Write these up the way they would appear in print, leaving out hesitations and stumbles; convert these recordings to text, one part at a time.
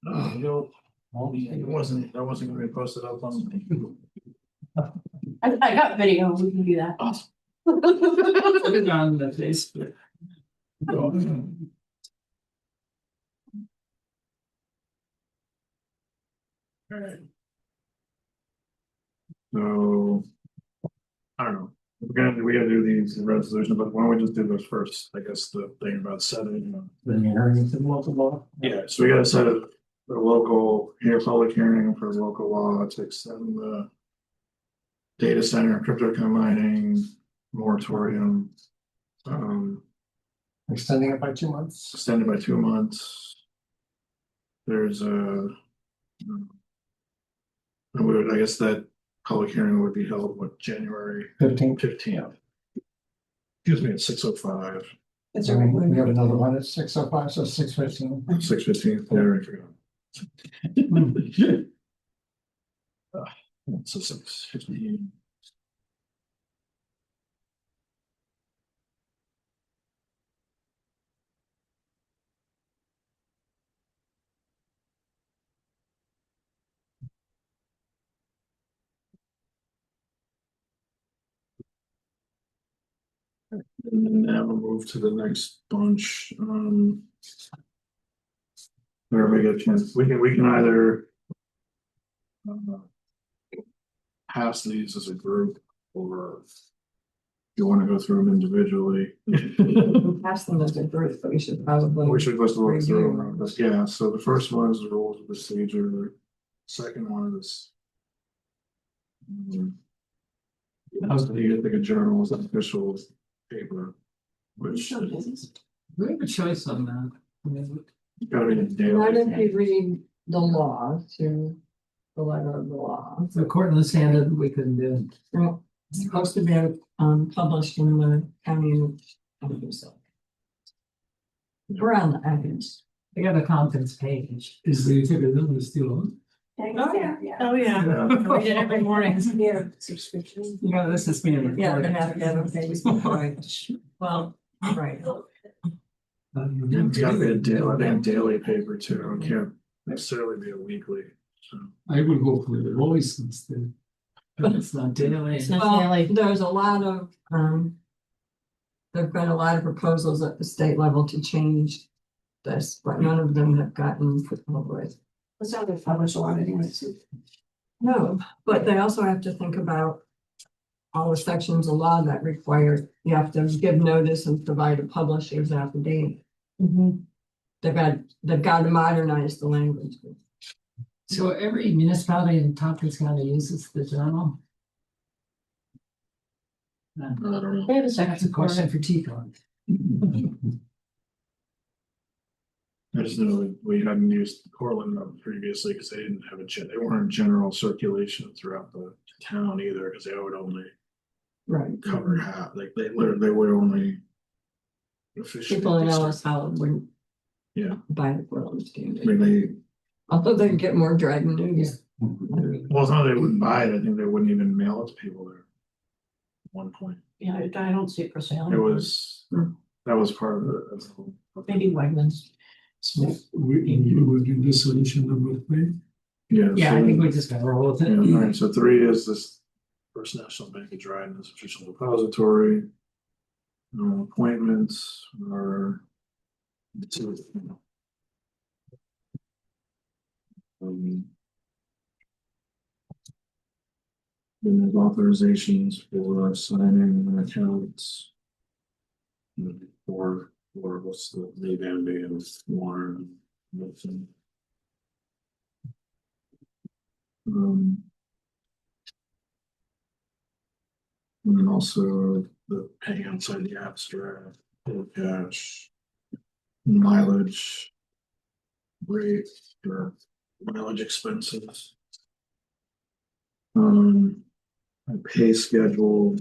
No, that wasn't gonna be posted up on. I got video, we can do that. Awesome. Put it on the Facebook. Alright. So. I don't know, we gotta do these resolutions, but why don't we just do those first, I guess the thing about setting. The hearing to local law. Yeah, so we gotta set a local, public hearing for local law to extend the. Data center, cryptocurrency mining, moratorium. Extending it by 2 months. Extended by 2 months. There's a. I guess that public hearing would be held with January 15th. Excuse me, at 6:05. That's all right. We have another one at 6:05, so 6:15. 6:15, I already forgot. So 6:15. And now we'll move to the next bunch. Whenever we get a chance, we can either. Pass these as a group, or. You want to go through them individually. Pass them as a group, but we should probably. We should just look review through them. them, yeah, so the first one is the rules of procedure, second one is. I was gonna get like a journal as an official paper, which We have a choice on that. I mean, gotta be a Why don't daily. we read the law to the letter of the law? The court in the standard we couldn't do. Well, it's supposed to be published in the county. Around the average. I got a contents page. Is the ticket in the steel? Oh, yeah. Oh, yeah. Yeah. We did every morning. Yeah, subscription. Yeah, this is being Yeah, recorded. they have to have a Facebook, right. Well, right. It's gotta be a daily paper too, it can't necessarily be a weekly, so. I would go for the voice instead. But it's not daily. It's not Well, daily. there's a lot of, there've been a lot of proposals at the state level to change this, but none of them have gotten put forward. It's not gonna publish a lot anyway. No, but they also have to think about all the sections of law that require, you have to give notice and provide a publisher's affidavit. They've got to modernize the language. So every municipality in Tompkins County uses the journal? I don't know. They have a That's a section for question it. for Tico. I just know that we hadn't used Cortland previously because they didn't have they weren't in general circulation throughout the town either, because they would only Right. cover half, like they would only. Officially. People in Ellis Howard wouldn't. Yeah. Buy the Portland I Standard, mean, they, although they get more Dragon news. well, it's not they wouldn't buy it, I think they wouldn't even mail it to people there. At one point, Yeah, I don't see it for sale. it was, that was part of the. Maybe Wegmans. So we would do this solution number 3. Yeah. Yeah, so- I think we just gotta roll with it. Yeah, all right, so 3 is this First National Bank of Dryden as official depository. Appointments are. Then there's authorizations for signing accounts. For what's the Lee Van Bay Warren. Wilson. And then also the paying outside the abstract, full cash, mileage, rate for mileage expenses. A pay schedule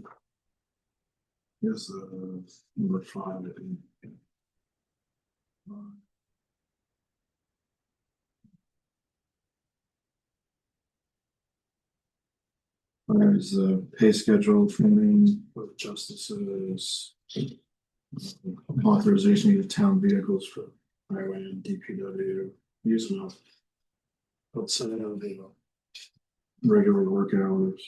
is number 5, I think. There's the pay schedule training with justices. Authorization of town vehicles for highway and DPW use of outside of the regular work hours.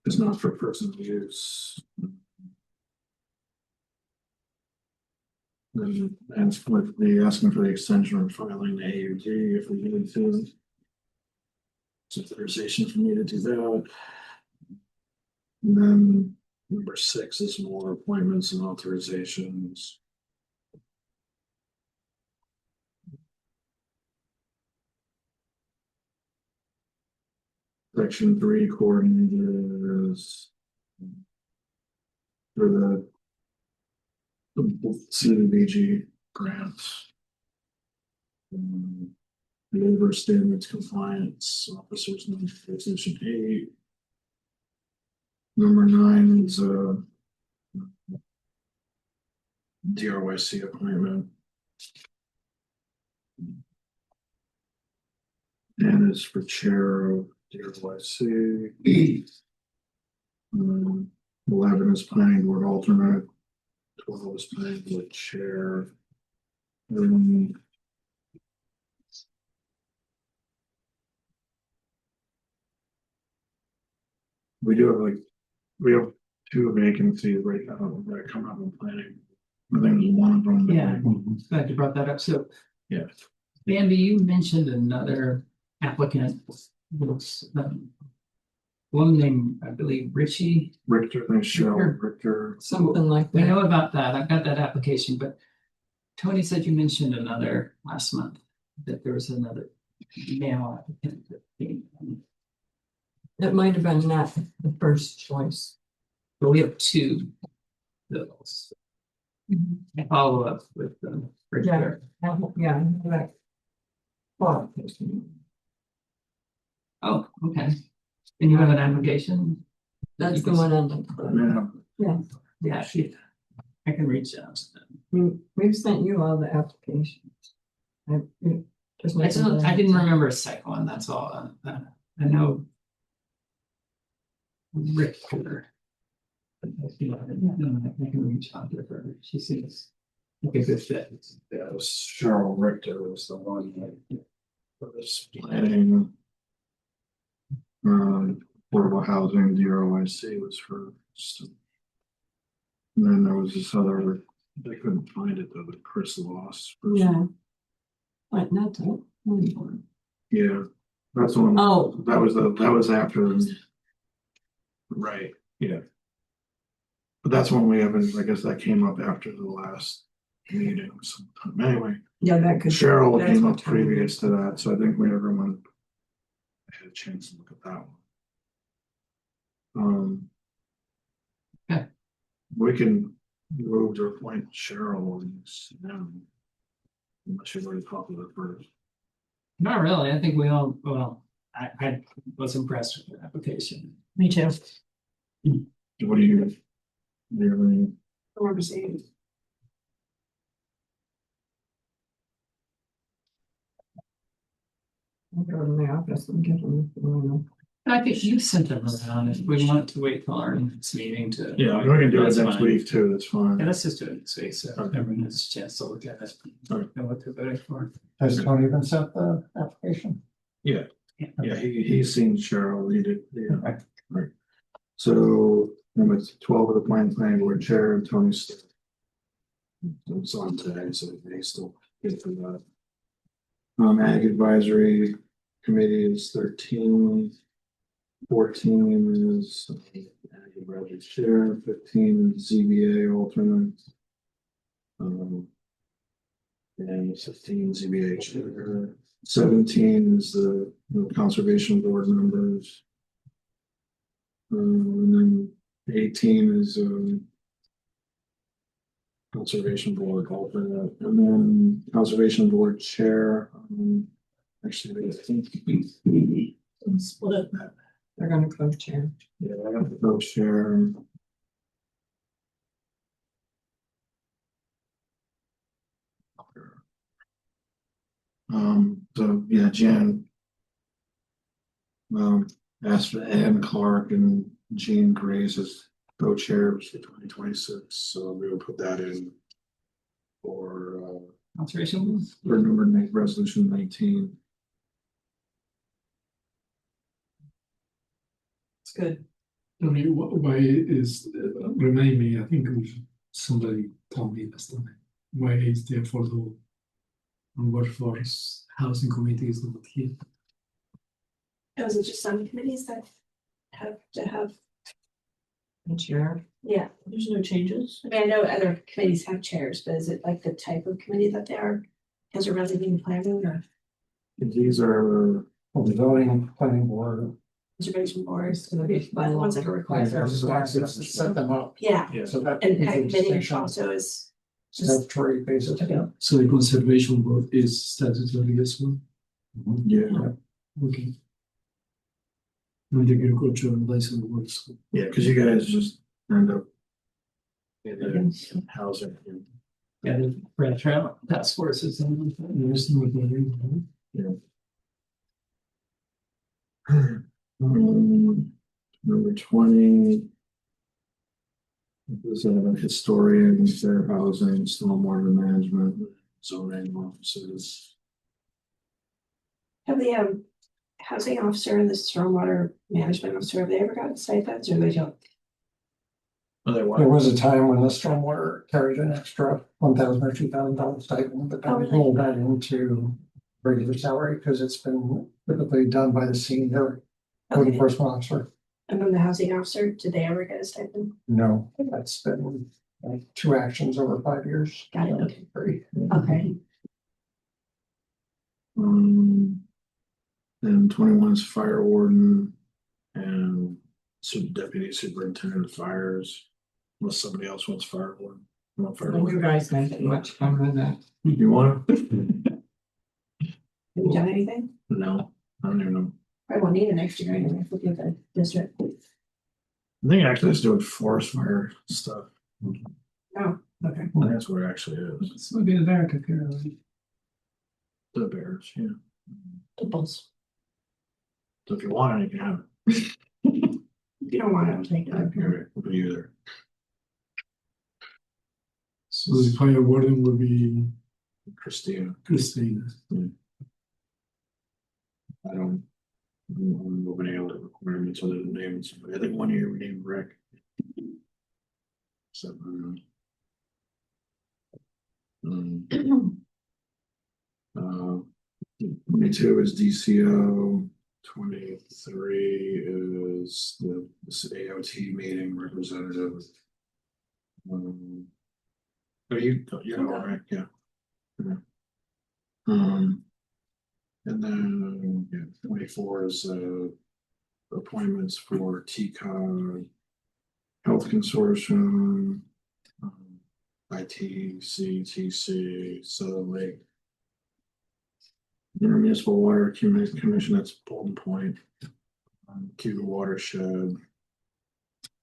It's not for personal use. And with the asking for the extension of filing the AUD if we needed to. So authorization for me to do that. And then number 6 is more appointments and authorizations. Section 3 coordinators. For the CDBG grants. Labor standards compliance officers, section 8. Number 9 is DRYC appointment. And it's for chair of DRYC. 11 is planning board alternate. 12 is planning board chair. We do have we have 2 vacancies right now that come up in planning. I think there's one of them. Yeah, glad you brought that up. So. Yeah. Bambi, you mentioned another applicant. Looks, one named, I believe, Richie. Richter, thanks, Cheryl, Richter. Something like We that. know about that. I've got that application, but Tony said you mentioned another last month, that there was another male applicant. That came. It might have been not the first choice. But we have 2 bills. I follow up with them. Yeah. Yeah, right. Well, Oh, okay. And you have an application? that's the one on the. Yeah, Yeah, I can reach out to them. We've sent you all the applications. I I didn't remember a second one, that's all. I know. Rick. I can reach out to her. She seems like a good fit. yeah, it was Cheryl Richter was the one that for this planning. Affordable housing, DRYC was first. And then there was this other, they couldn't find it though, the Chris Loss. person. Yeah. But not that. Yeah, that's the one. Oh. That was after. Right, yeah. But that's one we haven't, I guess that came up after the last meeting sometime. Anyway, Yeah, that could. Cheryl that's came what up previous to that, so I think everyone had a chance to look at that one. Okay. We can move to appoint Cheryl and sit down. Unless you've already talked with her first. Not really, I think we all, well, I was impressed with the application. Me too. What do you? Do you have any? I'll go to my office and get them. I think you sent them around, if we want to wait till our next meeting to. Yeah, we can do it That's next fine. week too, that's Yeah, fine. let's just do it this week, so Okay. everyone has a chance to look at it. Okay. Know what they're voting for. Has Tony even sent the application? Yeah, he's seen Cheryl, he did, yeah. Okay. Right. So, number 12 of the planning board chair, Tony. It's on today, so they still get for that. Ag advisory committee is 13. 14 is ag advisory chair, 15 is ZBA alternate. And 15 ZBA chair, 17 is the conservation board members. And then 18 is conservation board alternate, and then conservation board chair. Actually, I think Split it. They're gonna co-chair. yeah, I have to go share. So yeah, Jan. Asked for Ann Clark and Jean Grace as co-chairs for 2026, so we will put that in. For Conservation. number resolution 19. It's good. Tony, why is, remind me, I think somebody told me last time, why is the affordable and workforce housing committee is not here? Those are just some committees that have to have, Chair. yeah, there's no changes. I mean, I know other committees have chairs, but is it like the type of committee that they are? Because they're resident planning or These are, Well, the zoning, planning board. conservation boards, gonna be the ones that are required. Set them up. Yeah, yeah, So that. and is a that committee distinction, also is just, Statutory basis, yeah. So the conservation board is statutory as well, yeah, okay. And the agriculture and license boards. yeah, because you guys just end up. In the housing. Yeah, the Red Trail Task Force is on. There's no other. Number 20. This is a historian, fair housing, stormwater management, zoning officers. have the housing officer and the stormwater management officer, have they ever gotten stipends or they don't? Oh, they There want, was a time when the stormwater carried an extra $1,000 or $2,000 stipend, but Oh, then we really? rolled that into regular salary because it's been typically done by the senior code Okay. enforcement officer. And then the housing officer, did they ever get a stipend? No, that's been like 2 actions over 5 years. Got it, okay. Three. Okay. and 21 is fire warden and deputy superintendent of fires. Unless somebody else wants fire warden. I want fire And you warden. guys make much fun with that. You want it? Have you done anything? No, I don't even know. I won't need an extra anyway if we give the district. I think actually it's doing forest fire stuff. Oh, okay. I think that's what it actually is. It's maybe America, Carolina. The bears, yeah. The bulls. So if you want it, you can have If you don't want it, I'll take it. it. Here, we'll be either. So the fire warden will be Christina. Christina. I don't know any other requirements other than naming somebody. I think one year we named Rick. So, uh, 22 is DCO, 23 is this AOT meeting representative. Are you know, right? Yeah. Yeah. And then, yeah, 24 is appointments for TCOG, Health Consortium, ITCTC, Southern Lake Intermunicipal Water Commission, that's Bolton Point, Cuba Watershed,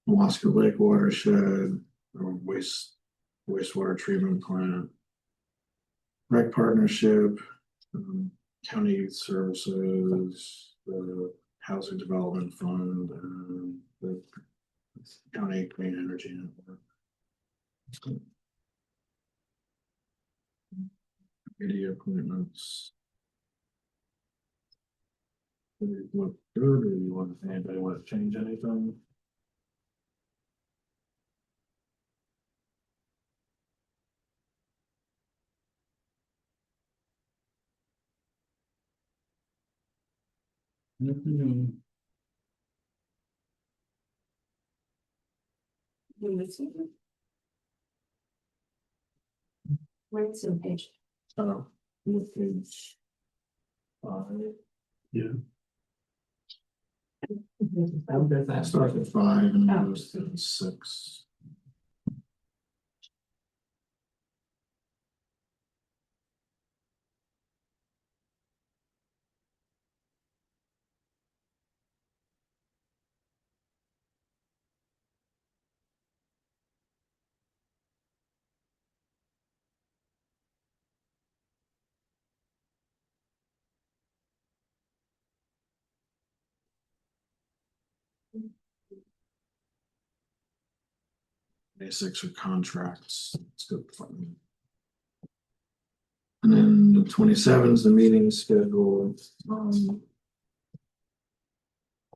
Moscow Lake Watershed, wastewater treatment plant, Rec Partnership, County Youth Services, the Housing Development Fund, and the County Clean Energy Network. Committee appointments. Do you look good, or do you want, anybody want to change anything? Where's the page? Page 5. Yeah. How does that Start at 5 and Oh. goes to 6. Basics are contracts. It's good fun. And then the 27 is the meeting schedule.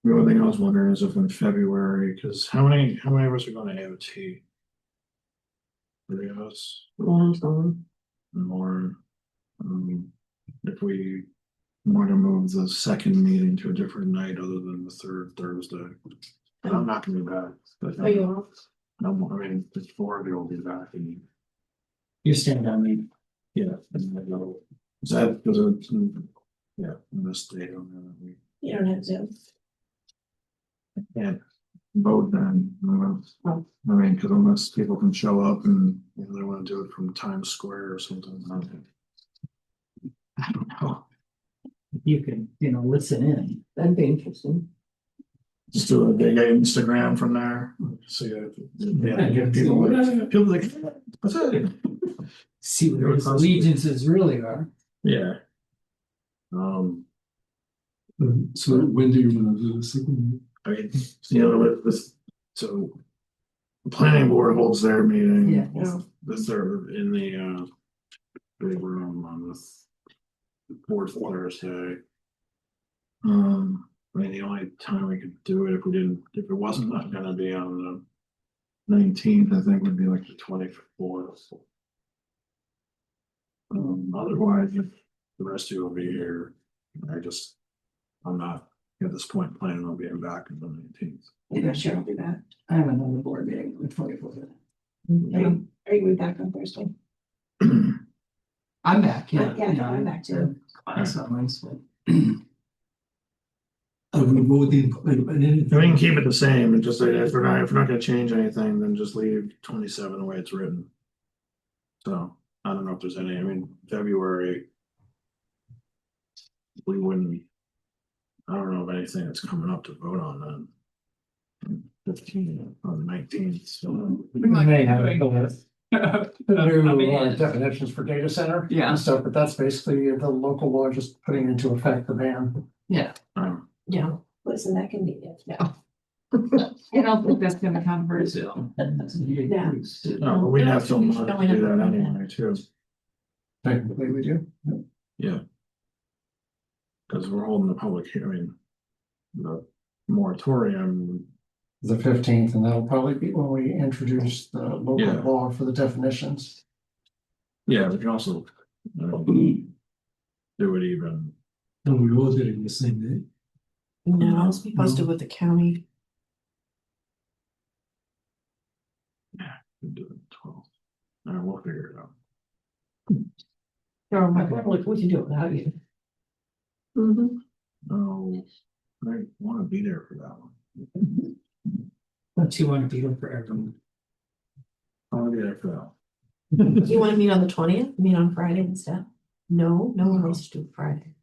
The only thing I was wondering is if in February, because how many of us are going to AOT? 3 of us, and more. If we want to move the second meeting to a different night other than the third Thursday. And I'm not gonna be back. But Are you off? No, I mean, it's 4 of you will be back and, You're staying down me. yeah. And I go, is that, because it's, yeah, in this date on that, we You don't have Zoom. can't vote then. Oh. I mean, because unless people can show up and, you know, they want to do it from Times Square or something. I don't know. You can, listen in. That'd be interesting. Just do a big Instagram from there. So yeah, get people like, what's that? See what those allegiances really are. Yeah. So when do you want to do the second? I mean, with this, so. The planning board holds their meeting. Yeah. The third in the big room on the fourth Thursday. I mean, the only time we could do it if it wasn't not gonna be on the 19th, I think would be like the 24th. Otherwise, if the rest of you will be here, I'm not at this point planning on being back on the 19th. Yeah, sure, I'll do that. I have another board meeting on the 24th. Are you back on Thursday? I'm back, yeah. Yeah, I'm back too. Class on Wednesday. Are we voting on anything? We can keep it the same and just say if we're not gonna change anything, then just leave 27 the way it's written. So I don't know if there's any, I mean, February. We wouldn't. I don't know of anything that's coming up to vote on then. 15 on the 19th, so. We may have it. I mean, Definitions for data center. Yeah. And stuff, but that's basically the local law just putting into effect the ban. yeah, Yeah, listen, that can be it. No. I don't think that's gonna controversial. Yeah. No, but we'd have to do that anyway too, Technically, we do. yeah. Because we're holding the public hearing. The moratorium, The 15th, and that'll probably be when we introduce the local Yeah. law for the definitions. yeah, we can also. Do it even, And we voted in the same day. No, it's be posted with the county. we can do it 12. We'll figure it out. Or we can do it without you. No, I want to be there for that one. Don't you want to be there for everyone? I want to be there for that. Do you want to meet on the 20th? Meet on Friday instead? No, no one wants to do Friday.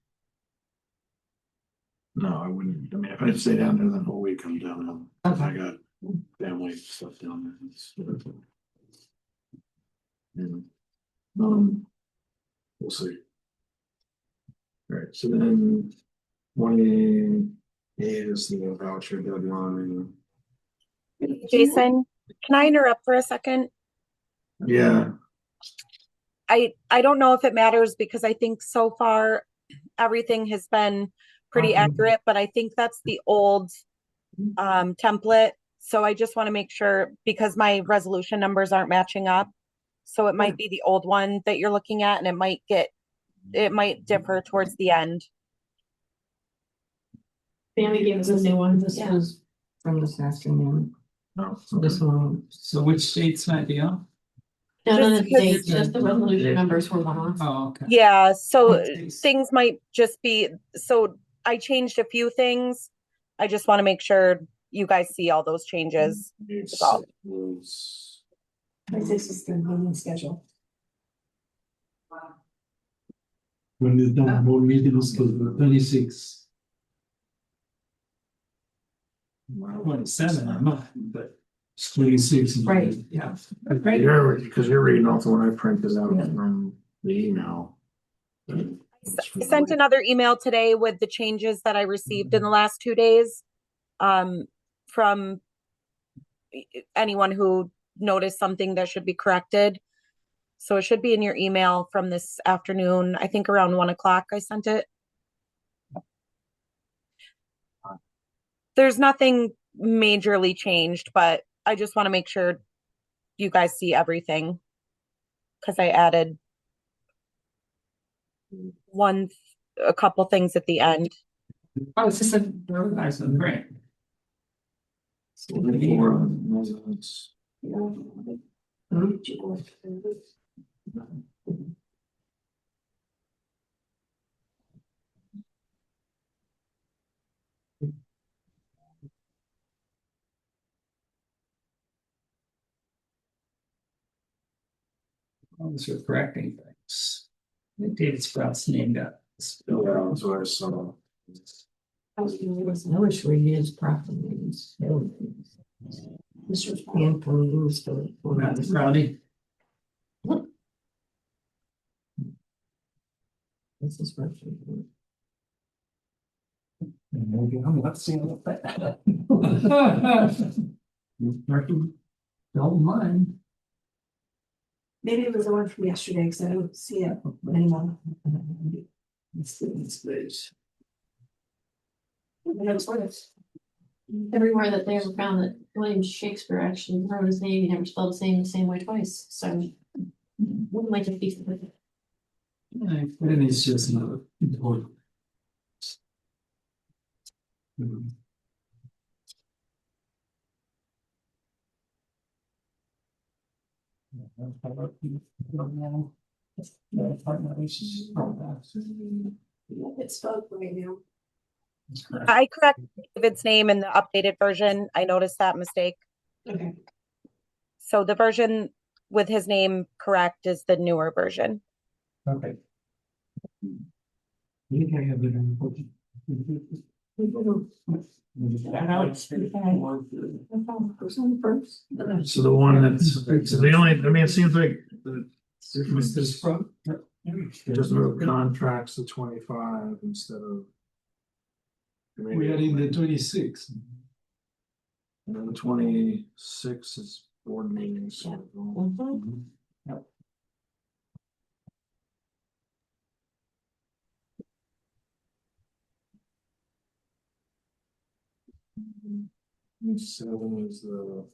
No, I wouldn't. I mean, if I stay down there the whole week, I'm down there. If I got family stuff down there. And, we'll see. All right, so then 28 is the voucher deadline. Jason, can I interrupt for a second? Yeah, I don't know if it matters because I think so far everything has been pretty accurate, but I think that's the old template. So I just want to make sure because my resolution numbers aren't matching up. So it might be the old one that you're looking at and it might differ towards the end. Family gave us a new one. This Yeah. was from this afternoon, no, this one. So which dates might be on? No, no, Just the because- dates, just the resolution numbers were one off. Oh, okay. Yeah, so Dates. things might just be, so I changed a few things. I just want to make sure you guys see all those changes. it's all. was 26 is the meeting schedule. When the town board meeting is scheduled for 26. 27, I'm not, but It's 26. Right. yeah. because you're reading off the one I printed out from the email. I sent another email today with the changes that I received in the last 2 days. From anyone who noticed something that should be corrected. So it should be in your email from this afternoon. I think around 1 o'clock I sent it. there's nothing majorly changed, but I just want to make sure you guys see everything. Because I added a couple things at the end. Oh, it's just a very nice one, great. Four residents. Those are correcting things. David Sprout's name got spelled Yeah, wrong. that's what I saw. I wish we used proper names. Mr. Anthony instead of. Not Sprouty. This is what. Maybe I'm not seeing that. Don't mind. Maybe it was the one from yesterday, because I don't see it anymore. It's this. Everywhere that they ever found that William Shakespeare actually wrote his name, he never spelled his name the same way twice, so. Wouldn't like to be with it. It is just another. It's spelled right now. I correct David's name in the updated version. I noticed that mistake. Okay. So the version with his name correct is the newer version. Okay. You can have it. So the one that's, so the only, I mean, it seems like the Mr. Sprout. just move contracts to 25 instead of. We are in the 26th. And then the 26 is board meetings. so- Mhm. Seven is the.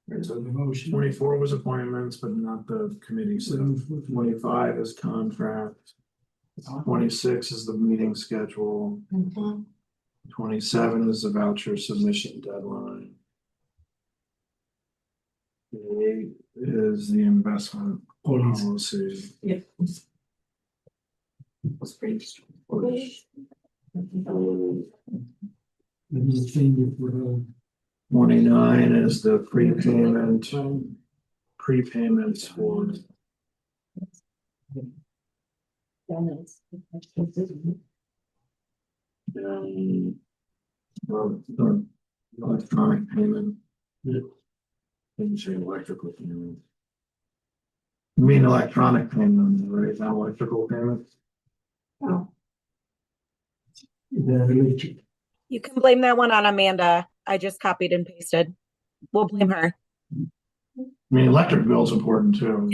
Right, so the motion, 24 was appointments, but not the committee stuff. 25 is contract. 26 is the meeting schedule. Mhm. 27 is the voucher submission deadline. 28 is the investment policy. Yep. It's pretty straightforward. Let me change it for the 29 is the prepayment. Prepayments for. The electronic payment. Didn't say electrical payment. You mean electronic payment, right? Not electrical payment? Oh, the electric. You can blame that one on Amanda. I just copied and pasted. We'll blame her. I mean, electric bill's important too.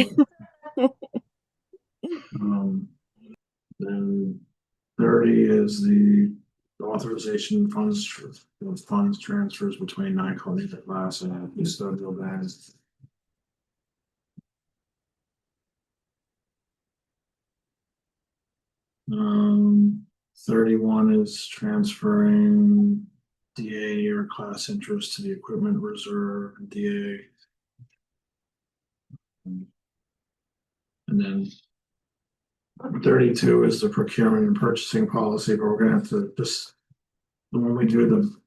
Then 30 is the authorization funds transfers between Nikon and Glass and custodial banks. 31 is transferring DA or class interest to the equipment reserve, DA. And then 32 is the procurement and purchasing policy, but we're gonna have to just, when we do the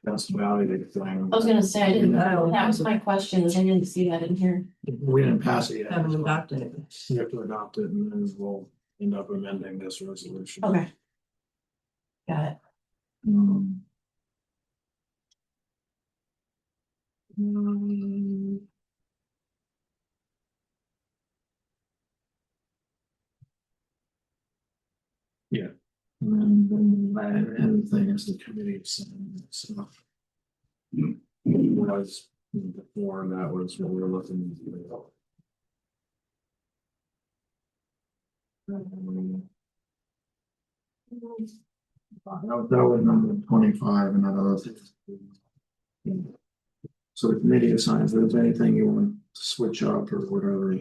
best value thing. I was gonna say, I didn't, No. that was my question, is I didn't see that in here. We didn't pass it yet. Haven't adopted it. We have to adopt it and then we'll end up amending this resolution. Okay. Got it. Um, Yeah. And then the end thing is the committee stuff. Was before that was what we were looking That was number 25 and that other thing. So the committee assigns, if there's anything you want to switch up or whatever.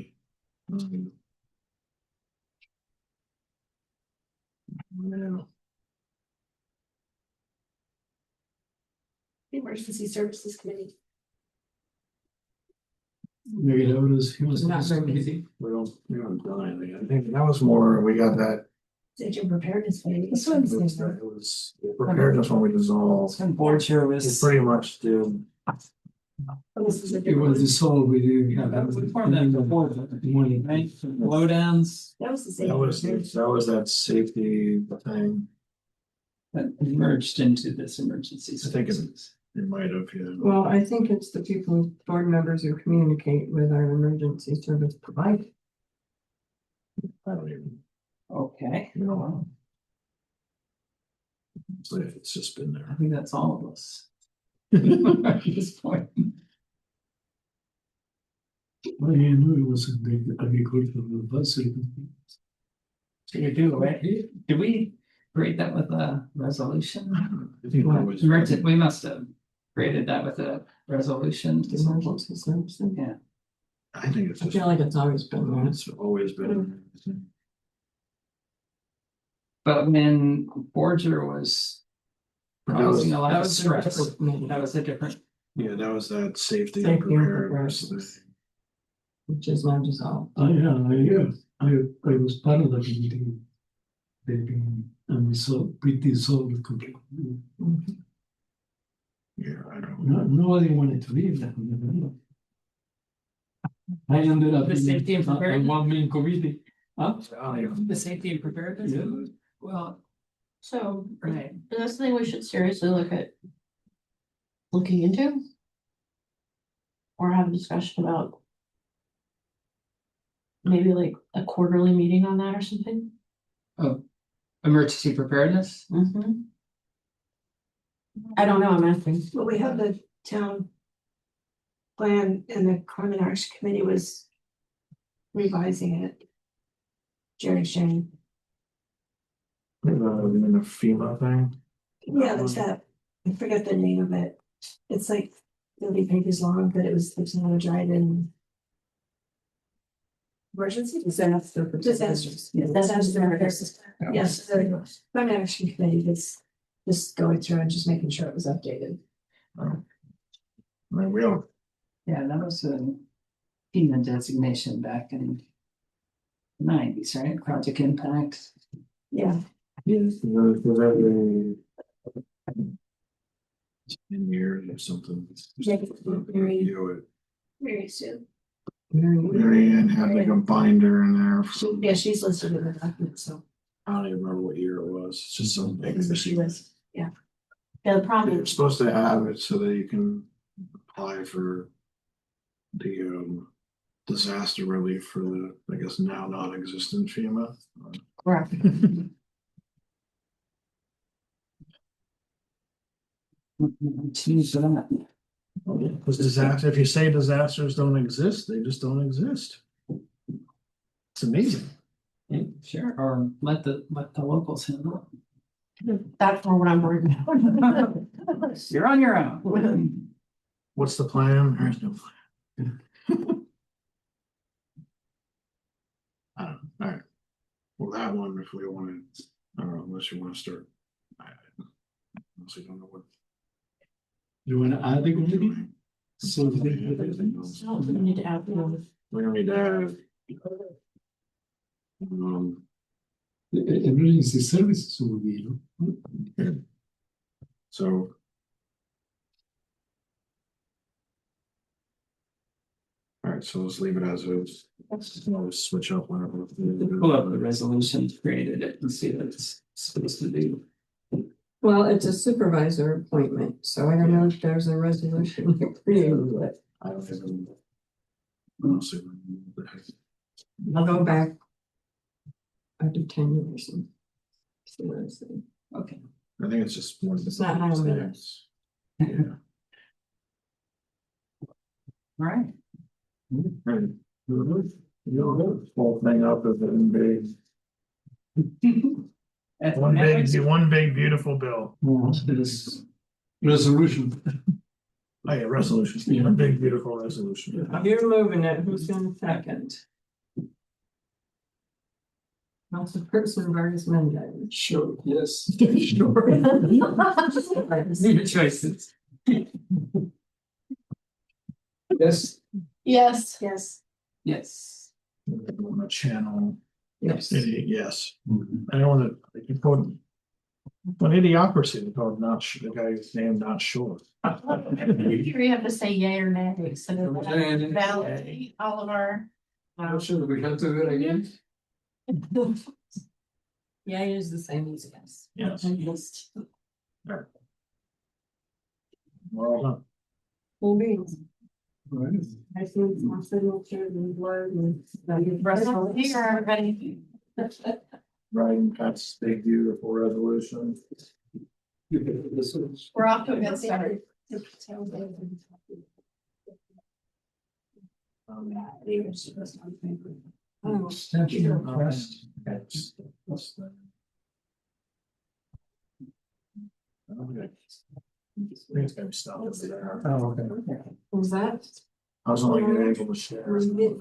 Yeah. The Emergency Services Committee. Maybe that was, he was Not very busy. We haven't done anything. I think that was more, we got that, Safety Preparedness Committee. This one's- it was preparedness when we dissolved. And board chair We was. pretty much did. This is a It different was one. dissolved, we didn't have. That was before that, before the morning, right? Blowdowns That was the same. That was that safety thing. that merged into this emergency. I think it- services. It might have, yeah. Well, I think it's the people, board members who communicate with our emergency service provider. I don't even Okay, know. So it's just been I there. think that's all of us. At this point. I didn't know it was a big agricultural advisory. So you do, right? Did we create that with a resolution? I think that was. We must have created that with a resolution. Emergency services. Yeah, I think it's I just, feel like it's always been there. it's always been. but when Borger was proposing a lot of stress, Maybe, that was a different, Yeah, that was that safety Safety and and preparedness preparedness. thing. which is now dissolved. I was part of that meeting. They've been, and we dissolved completely. Mhm. Yeah, I don't No, know. nobody wanted to leave that. I ended up. The safety and in a preparedness? one-man committee. Huh? I don't even- the safety and preparedness. Yeah. Well, So, right, is that something we should seriously look at? Looking into? Or have a discussion about? Maybe like a quarterly meeting on that or something? emergency preparedness. Mm-hmm. I don't know, I'm asking. Well, we have the town plan and the climate action committee was revising it. Jerry Shane. You mean the FEMA thing? Yeah, that's that. I forget the name of it. It's like 30 pages long, but it's not dried in. Emergency Disaster. disasters. Yes, that's- Yes, there you go. Climate action committee that's just going through and just making sure it was updated. I mean, we don't, Yeah, that was a FEMA designation back in the 90s, right? Project Impact. Yeah, there's every 10 years or something. Yeah, very- Review it. very soon. Mary Ann had like a binder in there. Yeah, she's listed in the document, so. I don't even remember what year it was. It's just some big. That's what she was. Yeah, the problem You're is, supposed to have it so that you can apply for the disaster relief for the, I guess now non-existent FEMA. correct. Change that. Because disaster, if you say disasters don't exist, they just don't exist. It's amazing. Yeah, sure, or let the locals handle That's more what I'm worried about. it. You're on your own. What's the plan? There's no plan. I don't know, alright. Well, that one, if we want to, I don't know, unless you want to start. I honestly don't know what. You wanna add the committee? So. So we need to add, We don't need to have. Emergency services will be, So. Alright, so let's leave it as is. We'll switch up whenever. Pull up the resolution, created it and see what it's supposed to do. Well, it's a supervisor appointment, so I don't know if there's a resolution to create it. I don't even. Honestly, what the heck. I'll go back. I do 10 years and see what I see. Okay. I think it's just more. It's not how minutes. Yeah. All right. And whole thing up as an big. One big beautiful bill. This resolution. Oh, yeah, resolution, one big beautiful resolution. You're moving it, who's gonna second? Councilperson Burns Mendez. Sure, yes. Sure. Your choices. Yes. Yes. Yes. Yes. On the channel, Yes. yes, I don't wanna, you call. When idiocracy, they call not, the guy's name not sure. Here you have to say yay or nay, so that Yay and we nay. validate all of our. I'm sure we have to do it again. Yeah, it is the same as yes. Yes. Well done. Cool beans. Right. I see my signature and word and. Russell, here, everybody. Right, that's big beautiful resolution. We're off to a good start. Oh, Extension request. Okay. It's gonna stop over there. Oh, okay. was that? I was only gonna able to share. Was it-